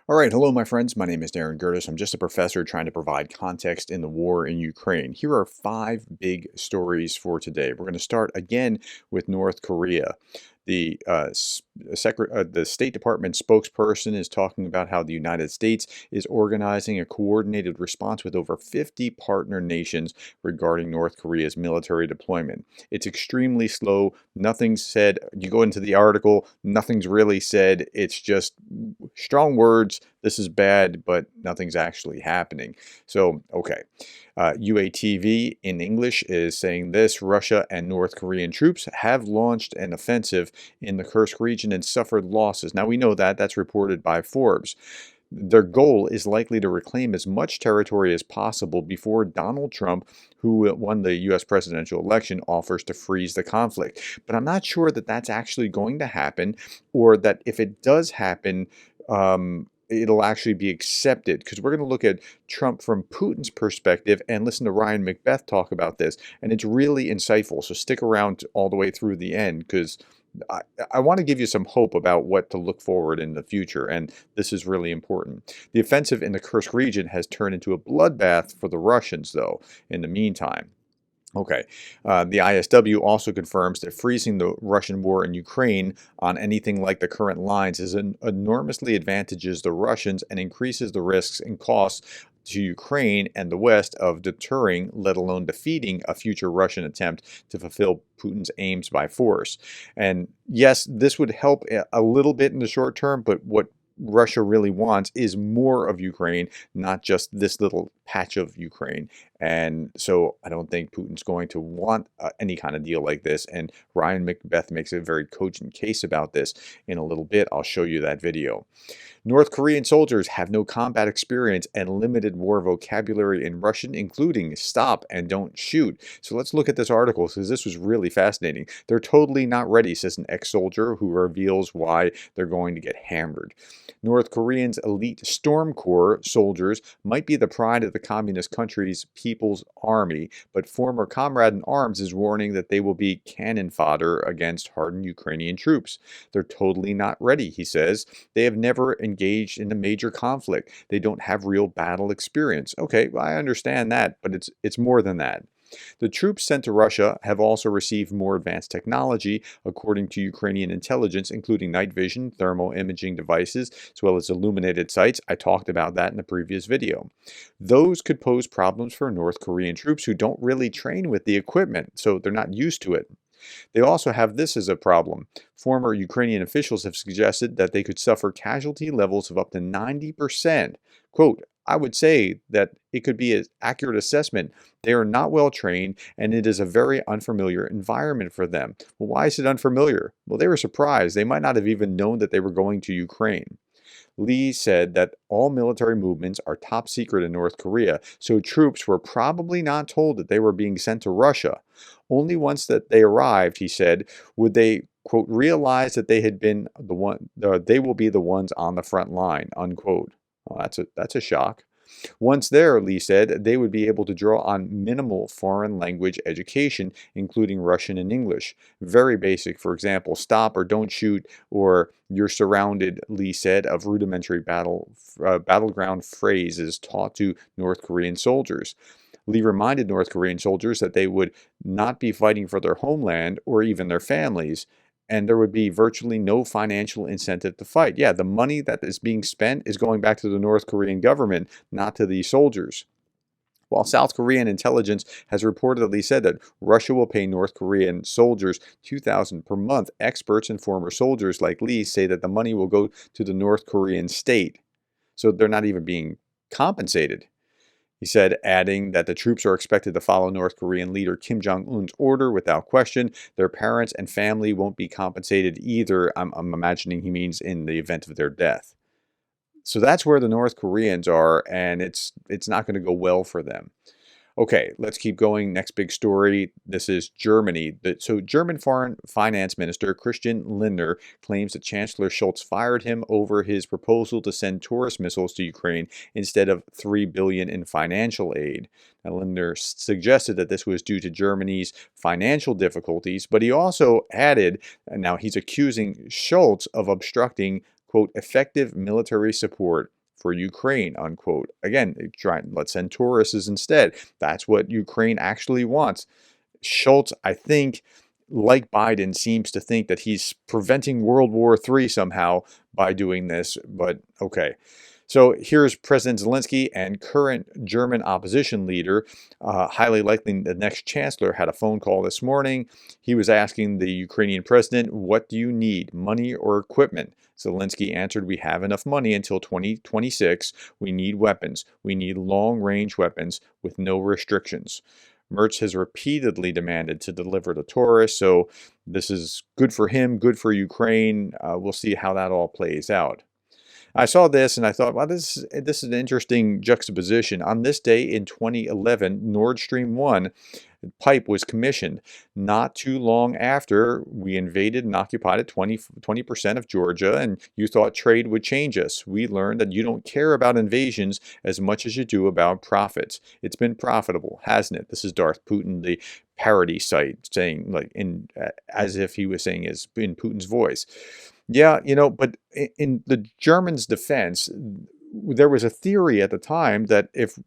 All right, hello, my friends. My name is Gerdes. I'm just a professor trying to provide context in the war in Ukraine. Here are five big stories for today. We're going to start again with North Korea. The State Department spokesperson is talking about how the United States is organizing a coordinated response with over 50 partner nations regarding North Korea's military deployment. It's extremely slow. Nothing's said. You go into the article, nothing's really said. It's just strong words. This is bad, but nothing's actually happening. So, okay. UATV in English is saying this: Russia and North Korean troops have launched an offensive in the Kursk region and suffered losses. Now, we know that. That's reported by Forbes. Their goal is likely to reclaim as much territory as possible before Donald Trump, who won the U.S. presidential election, offers to freeze the conflict. But I'm not sure that that's actually going to happen, or that if it does happen, it'll actually be accepted, because we're going to look at Trump from Putin's perspective and listen to Ryan McBeth talk about this. And it's really insightful. So stick around all the way through the end, because I want to give you some hope about what to look forward in the future, and this is really important. The offensive in the Kursk region has turned into a bloodbath for the Russians, though, in the meantime. Okay. The ISW also confirms that freezing the Russian war in Ukraine on anything like the current lines enormously advantages the Russians and increases the risks and costs to Ukraine and the West of deterring, let alone defeating, a future Russian attempt to fulfill Putin's aims by force. And yes, this would help a little bit in the short term, but what Russia really wants is more of Ukraine, not just this little patch of Ukraine. And so I don't think Putin's going to want any kind of deal like this. And Ryan McBeth makes a very cogent case about this in a little bit. I'll show you that video. North Korean soldiers have no combat experience and limited war vocabulary in Russian, including stop and don't shoot. So let's look at this article, because this was really fascinating. They're totally not ready, says an ex-soldier who reveals why they're going to get hammered. North Koreans' elite Storm Corps soldiers might be the pride of the communist country's People's Army, but former comrade in arms is warning that they will be cannon fodder against hardened Ukrainian troops. They're totally not ready, he says. They have never engaged in a major conflict. They don't have real battle experience. Okay, well, I understand that, but it's more than that. The troops sent to Russia have also received more advanced technology, according to Ukrainian intelligence, including night vision, thermal imaging devices, as well as illuminated sights. I talked about that in the previous video. Those could pose problems for North Korean troops who don't really train with the equipment, so they're not used to it. They also have this as a problem. Former Ukrainian officials have suggested that they could suffer casualty levels of up to 90%. Quote, I would say that it could be an accurate assessment. They are not well trained, and it is a very unfamiliar environment for them. Well, why is it unfamiliar? Well, they were surprised. They might not have even known that they were going to Ukraine. Lee said that all military movements are top secret in North Korea, so troops were probably not told that they were being sent to Russia. Only once that they arrived, he said, would they, quote, realize that they had been they will be the ones on the front line, unquote. Well, that's a shock. Once there, Lee said, they would be able to draw on minimal foreign language education, including Russian and English. Very basic, for example, stop or don't shoot, or you're surrounded, Lee said, of rudimentary battleground phrases taught to North Korean soldiers. Lee reminded North Korean soldiers that they would not be fighting for their homeland or even their families, and there would be virtually no financial incentive to fight. Yeah, the money that is being spent is going back to the North Korean government, not to the soldiers. While South Korean intelligence has reportedly said that Russia will pay North Korean soldiers $2,000 per month, experts and former soldiers like Lee say that the money will go to the North Korean state. So they're not even being compensated. He said, adding that the troops are expected to follow North Korean leader Kim Jong-un's order without question. Their parents and family won't be compensated either. I'm imagining he means in the event of their death. So that's where the North Koreans are, and it's not going to go well for them. Okay, let's keep going. Next big story. This is Germany. So German Foreign Finance Minister Christian Lindner claims that Chancellor Scholz fired him over his proposal to send tourist missiles to Ukraine instead of $3 billion in financial aid. Now, Lindner suggested that this was due to Germany's financial difficulties, but he also added, and now he's accusing Scholz of obstructing, quote, effective military support for Ukraine, unquote. Again, let's send tourists instead. That's what Ukraine actually wants. Schultz, I think, like Biden, seems to think that he's preventing World War III somehow by doing this, but okay. So here's President Zelensky and current German opposition leader, highly likely the next chancellor, had a phone call this morning. He was asking the Ukrainian president, "What do you need, money or equipment?" Zelensky answered, "We have enough money until 2026. We need weapons. We need long-range weapons with no restrictions." Mertz has repeatedly demanded to deliver to tourists, so this is good for him, good for Ukraine. We'll see how that all plays out. I saw this and I thought, wow, this is an interesting juxtaposition. On this day in 2011, Nord Stream 1 pipe was commissioned. Not too long after we invaded and occupied 20% of Georgia, and you thought trade would change us. We learned that you don't care about invasions as much as you do about profits. It's been profitable, hasn't it? This is Darth Putin, the parody site, saying, like, as if he was saying is in Putin's voice. Yeah, but in the Germans' defense, there was a theory at the time that if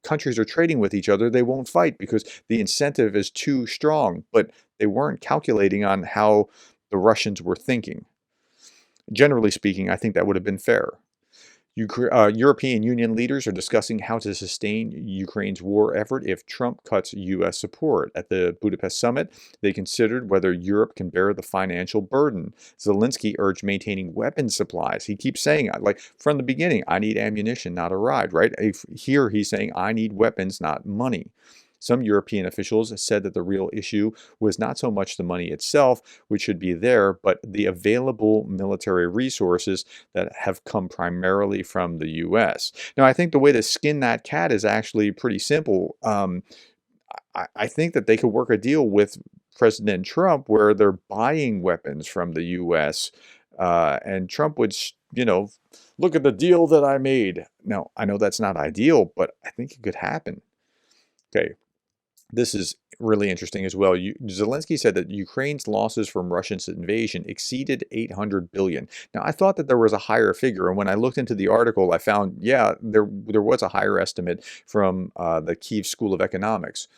countries are trading with each other, they won't fight because the incentive is too strong. But they weren't calculating on how the Russians were thinking. Generally speaking, I think that would have been fair. European Union leaders are discussing how to sustain Ukraine's war effort if Trump cuts U.S. support. At the Budapest summit, they considered whether Europe can bear the financial burden. Zelensky urged maintaining weapons supplies. He keeps saying, like from the beginning, I need ammunition, not a ride, right? Here he's saying, I need weapons, not money. Some European officials said that the real issue was not so much the money itself, which should be there, but the available military resources that have come primarily from the U.S. Now, I think the way to skin that cat is actually pretty simple. I think that they could work a deal with President Trump where they're buying weapons from the U.S. And Trump would, look at the deal that I made. Now, I know that's not ideal, but I think it could happen. Okay. This is really interesting as well. Zelensky said that Ukraine's losses from Russia's invasion exceeded 800 billion. Now, I thought that there was a higher figure, and when I looked into the article, I found, yeah, there was a higher estimate from the Kyiv School of Economics.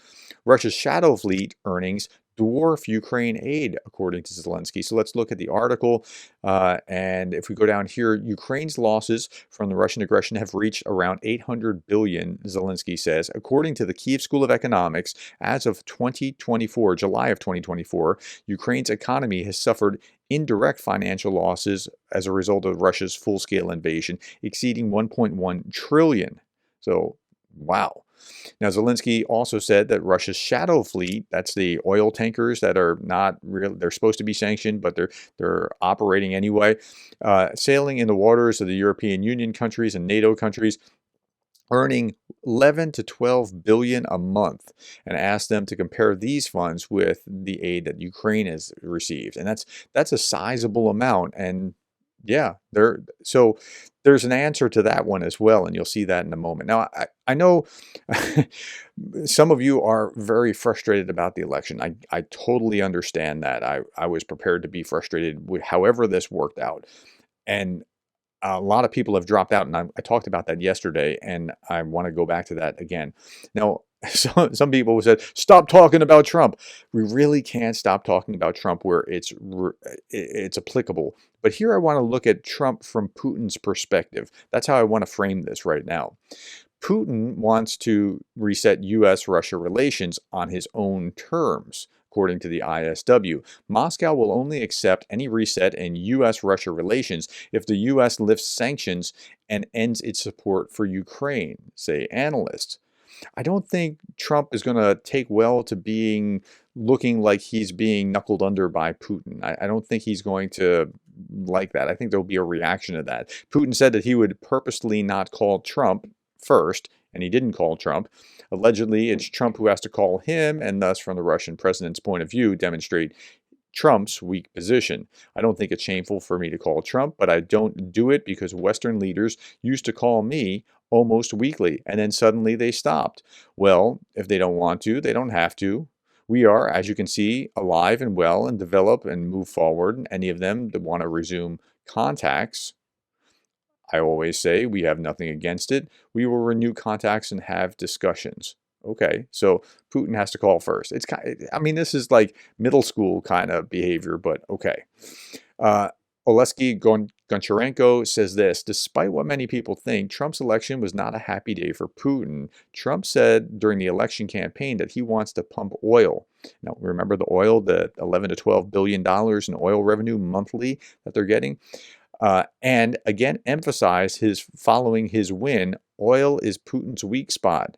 Russia's shadow fleet earnings dwarf Ukraine aid, according to Zelensky. So let's look at the article. And if we go down here, Ukraine's losses from the Russian aggression have reached around 800 billion, Zelensky says. According to the Kyiv School of Economics, as of 2024, July of 2024, Ukraine's economy has suffered indirect financial losses as a result of Russia's full-scale invasion, exceeding 1.1 trillion. So, wow. Now, Zelensky also said that Russia's shadow fleet, that's the oil tankers that are not real, they're supposed to be sanctioned, but they're operating anyway, sailing in the waters of the European Union countries and NATO countries, earning 11 to 12 billion a month, and asked them to compare these funds with the aid that Ukraine has received. And that's a sizable amount. And yeah, there's an answer to that one as well, and you'll see that in a moment. Now, I know some of you are very frustrated about the election. I totally understand that. I was prepared to be frustrated with however this worked out. And a lot of people have dropped out, and I talked about that yesterday, and I want to go back to that again. Now, some people said, stop talking about Trump. We really can't stop talking about Trump where it's applicable. But here I want to look at Trump from Putin's perspective. That's how I want to frame this right now. Putin wants to reset U.S.-Russia relations on his own terms. According to the ISW, Moscow will only accept any reset in U.S.-Russia relations if the U.S. lifts sanctions and ends its support for Ukraine, say analysts. I don't think Trump is going to take well to looking like he's being knuckled under by Putin. I don't think he's going to like that. I think there'll be a reaction to that. Putin said that he would purposely not call Trump first, and he didn't call Trump. Allegedly, it's Trump who has to call him, and thus, from the Russian president's point of view, demonstrate Trump's weak position. I don't think it's shameful for me to call Trump, but I don't do it because Western leaders used to call me almost weekly, and then suddenly they stopped. Well, if they don't want to, they don't have to. We are, as you can see, alive and well and develop and move forward. And any of them that want to resume Contacts, I always say we have nothing against it. We will renew contacts and have discussions. Okay, so Putin has to call first. It's kind I mean, this is like middle school kind of behavior, but okay. Uh, Oleksiy Goncharenko says this: despite what many people think, Trump's election was not a happy day for Putin. Trump said during the election campaign that he wants to pump oil. Now, remember the oil, the 11 to 12 billion dollars in oil revenue monthly that they're getting? And again, emphasize his following his win, oil is Putin's weak spot.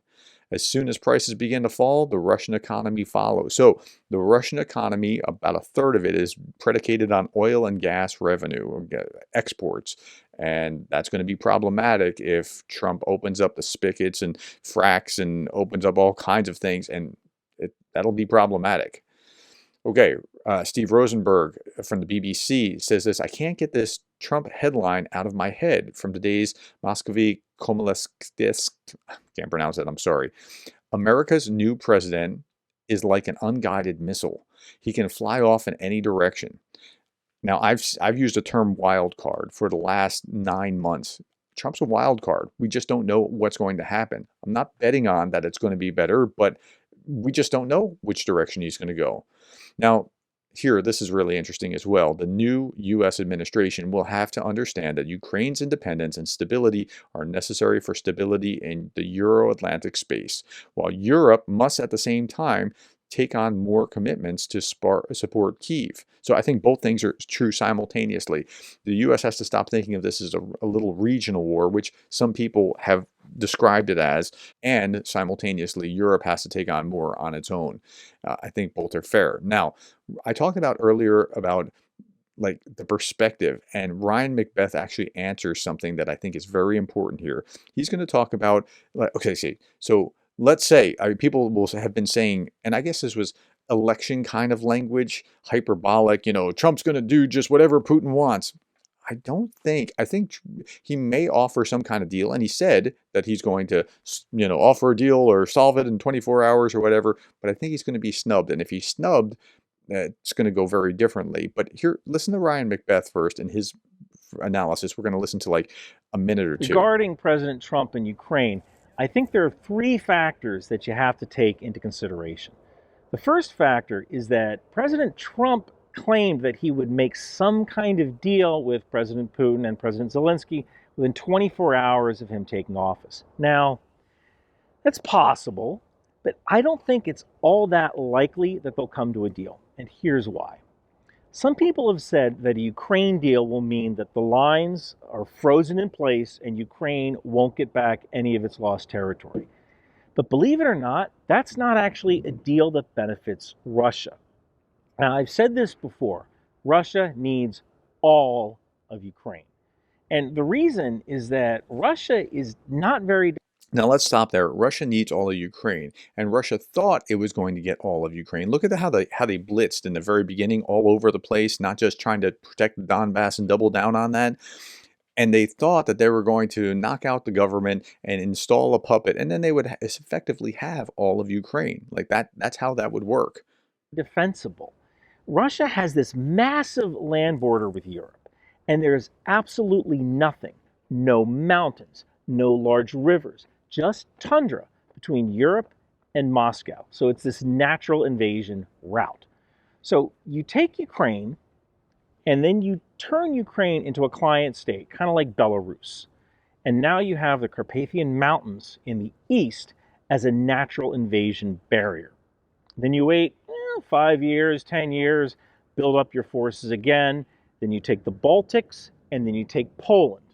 As soon as prices begin to fall, the Russian economy follows. So the Russian economy, about a third of it is predicated on oil and gas revenue, or exports. And that's going to be problematic if Trump opens up the spigots and fracks and opens up all kinds of things, and that'll be problematic. Okay, Steve Rosenberg from the BBC says this: I can't get this Trump headline out of my head from today's Moskovy Komolevsk. Can't pronounce it, I'm sorry. America's new president is like an unguided missile. He can fly off in any direction. Now, I've used the term wild card for the last 9 months. Trump's a wild card. We just don't know what's going to happen. I'm not betting on that it's going to be better, but we just don't know which direction he's going to go. Now, here, this is really interesting as well. The new U.S. administration will have to understand that Ukraine's independence and stability are necessary for stability in the Euro-Atlantic space, while Europe must at the same time take on more commitments to support Kyiv. So I think both things are true simultaneously. The U.S. has to stop thinking of this as a little regional war, which some people have described it as, and simultaneously Europe has to take on more on its own. I think both are fair. Now, I talked about earlier about like the perspective, and Ryan McBeth actually answers something that I think is very important here. He's going to talk about, like, okay, see, so let's say, people will have been saying, and I guess this was election kind of language, hyperbolic, Trump's going to do just whatever Putin wants. I think he may offer some kind of deal, and he said that he's going to, offer a deal or solve it in 24 hours or whatever, but I think he's going to be snubbed. And if he's snubbed, it's going to go very differently. But here, listen to Ryan McBeth first and his analysis. We're going to listen to like a minute or two. Regarding President Trump and Ukraine, I think there are three factors that you have to take into consideration. The first factor is that President Trump claimed that he would make some kind of deal with President Putin and President Zelensky within 24 hours of him taking office. Now, that's possible, but I don't think it's all that likely that they'll come to a deal. And here's why. Some people have said that a Ukraine deal will mean that the lines are frozen in place and Ukraine won't get back any of its lost territory. But believe it or not, that's not actually a deal that benefits Russia. Now, I've said this before, Russia needs all of Ukraine. And the reason is that Russia is not very... Now let's stop there. Russia needs all of Ukraine, and Russia thought it was going to get all of Ukraine. Look at how they blitzed in the very beginning, all over the place, not just trying to protect the Donbass and double down on that. And they thought that they were going to knock out the government and install a puppet, and then they would effectively have all of Ukraine. Like that. That's how that would work. Defensible. Russia has this massive land border with Europe, and there's absolutely nothing, no mountains, no large rivers, just tundra between Europe and Moscow. So it's this natural invasion route. So you take Ukraine, and then you turn Ukraine into a client state, kind of like Belarus. And now you have the Carpathian Mountains in the east as a natural invasion barrier. Then you wait 5 years, 10 years, build up your forces again. Then you take the Baltics, and then you take Poland.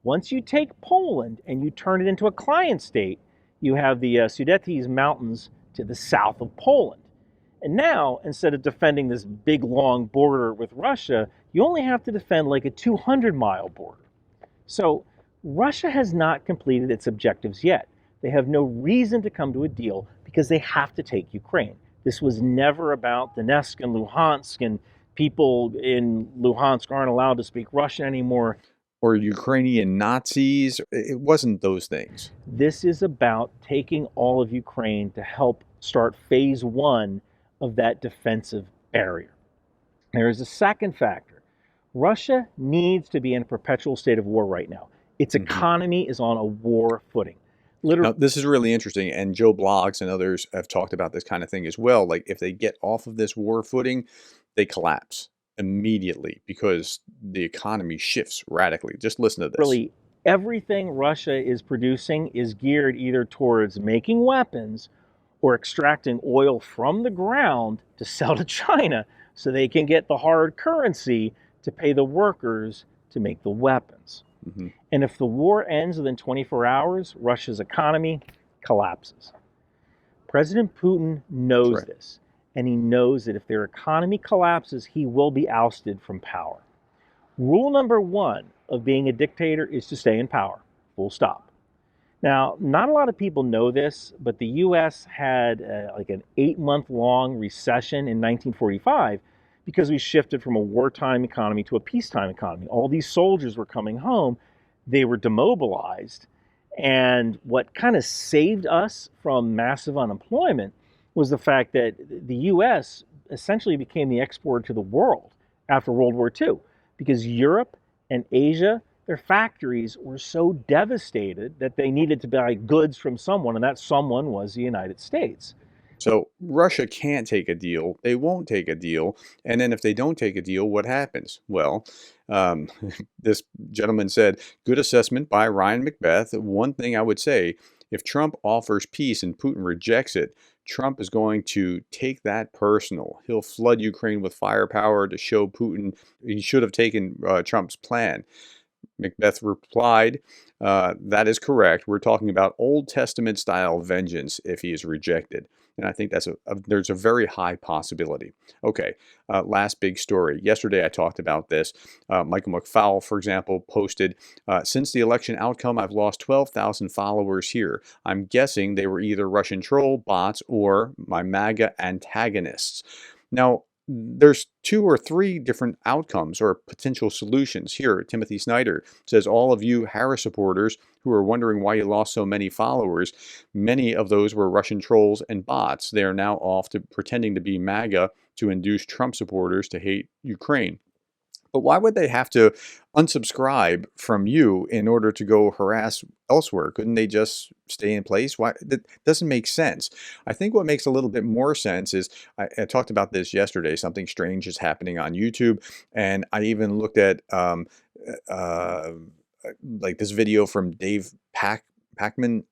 Once you take Poland and you turn it into a client state, you have the Sudetys Mountains to the south of Poland. And now, instead of defending this big, long border with Russia, you only have to defend like a 200-mile border. So Russia has not completed its objectives yet. They have no reason to come to a deal because they have to take Ukraine. This was never about Donetsk and Luhansk, and people in Luhansk aren't allowed to speak Russian anymore. Or Ukrainian Nazis. It wasn't those things. This is about taking all of Ukraine to help start phase one of that defensive barrier. There is a second factor. Russia needs to be in a perpetual state of war right now. Its Hmm. economy is on a war footing. Literally, Now, this is really interesting, and Joe Blogs and others have talked about this kind of thing as well. Like, if they get off of this war footing, they collapse immediately because the economy shifts radically. Just listen to this. everything Russia is producing is geared either towards making weapons or extracting oil from the ground to sell to China so they can get the hard currency to pay the workers to make the weapons. Hmm. And if the war ends within 24 hours, Russia's economy collapses. President Putin That's knows right. this, and he knows that if their economy collapses, he will be ousted from power. Rule number one of being a dictator is to stay in power, full stop. Now, not a lot of people know this, but the US had like an 8-month long recession in 1945 because we shifted from a wartime economy to a peacetime economy. All these soldiers were coming home, they were demobilized. And what kind of saved us from massive unemployment was the fact that the US essentially became the exporter to the world after World War II because Europe and Asia, their factories were so devastated that they needed to buy goods from someone, and that someone was the United States. So Russia can't take a deal. They won't take a deal. And then if they don't take a deal, what happens? Well, um, this gentleman said, good assessment by Ryan McBeth. One thing I would say, if Trump offers peace and Putin rejects it, Trump is going to take that personal. He'll flood Ukraine with firepower to show Putin he should have taken Trump's plan. McBeth replied, that is correct. We're talking about Old Testament style vengeance if he is rejected. And I think there's a very high possibility. Okay, last big story. Yesterday I talked about this. Michael McFowle, for example, posted, since the election outcome, I've lost 12,000 followers here. I'm guessing they were either Russian troll bots or my MAGA antagonists. Now, there's two or three different outcomes or potential solutions. Here, Timothy Snyder says, all of you Harris supporters who are wondering why you lost so many followers, many of those were Russian trolls and bots. They are now off to pretending to be MAGA to induce Trump supporters to hate Ukraine. But why would they have to unsubscribe from you in order to go harass elsewhere? Couldn't they just stay in place? Why? That doesn't make sense. I think what makes a little bit more sense is I talked about this yesterday. Something strange is happening on YouTube, and I even looked at uh, like this video from Dave Packman.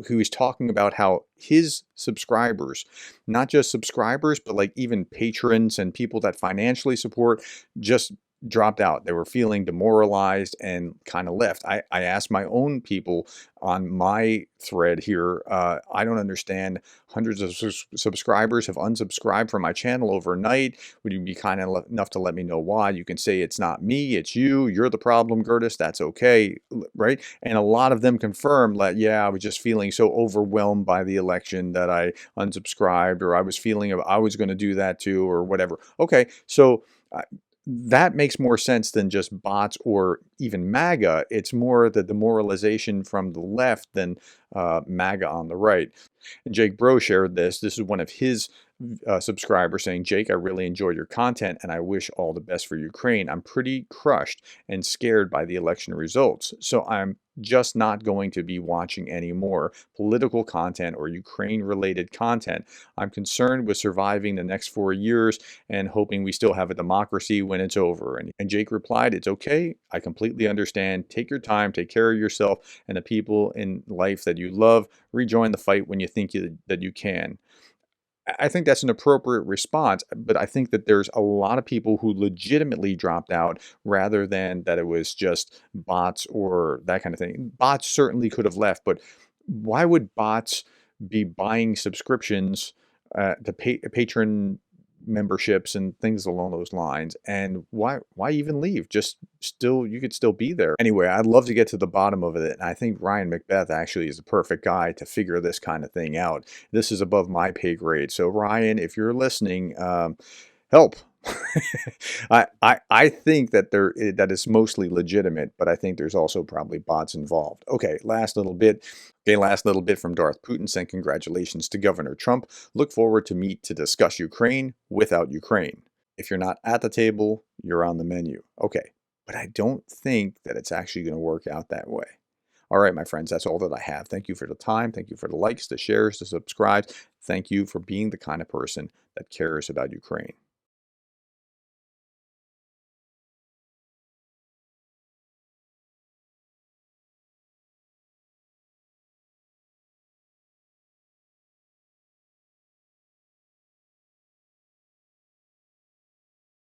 Who is talking about how his subscribers, not just subscribers, but like even patrons and people that financially support, just dropped out. They were feeling demoralized and kind of left. I asked my own people on my thread here. I don't understand. Hundreds of subscribers have unsubscribed from my channel overnight. Would you be kind enough to let me know why? You can say it's not me, it's you. You're the problem, Gerdes. That's okay, right? And a lot of them confirm that, yeah, I was just feeling so overwhelmed by the election that I unsubscribed, or I was feeling I was going to do that too, or whatever. Okay, so that makes more sense than just bots or even MAGA. It's more the demoralization from the left than MAGA on the right. And Jake Bro shared this. This is one of his subscribers saying, Jake, I really enjoyed your content and I wish all the best for Ukraine. I'm pretty crushed and scared by the election results. So I'm just not going to be watching any more political content or Ukraine related content. I'm concerned with surviving the next 4 years and hoping we still have a democracy when it's over. And Jake replied, it's okay. I completely understand. Take your time, take care of yourself and the people in life that you love. Rejoin the fight when you think that you can. I think that's an appropriate response, but I think that there's a lot of people who legitimately dropped out rather than that it was just bots or that kind of thing. Bots certainly could have left, but why would bots be buying subscriptions to patron memberships and things along those lines? And why even leave? Just still, you could still be there. Anyway, I'd love to get to the bottom of it. And I think Ryan McBeth actually is the perfect guy to figure this kind of thing out. This is above my pay grade. So Ryan, if you're listening, help. I think that that is mostly legitimate, but I think there's also probably bots involved. Okay, last little bit. Okay, last little bit from Darth Putin saying congratulations to Governor Trump. Look forward to meet to discuss Ukraine without Ukraine. If you're not at the table, you're on the menu. Okay, but I don't think that it's actually going to work out that way. All right, my friends, that's all that I have. Thank you for the time. Thank you for the likes, the shares, the subscribes. Thank you for being the kind of person that cares about Ukraine.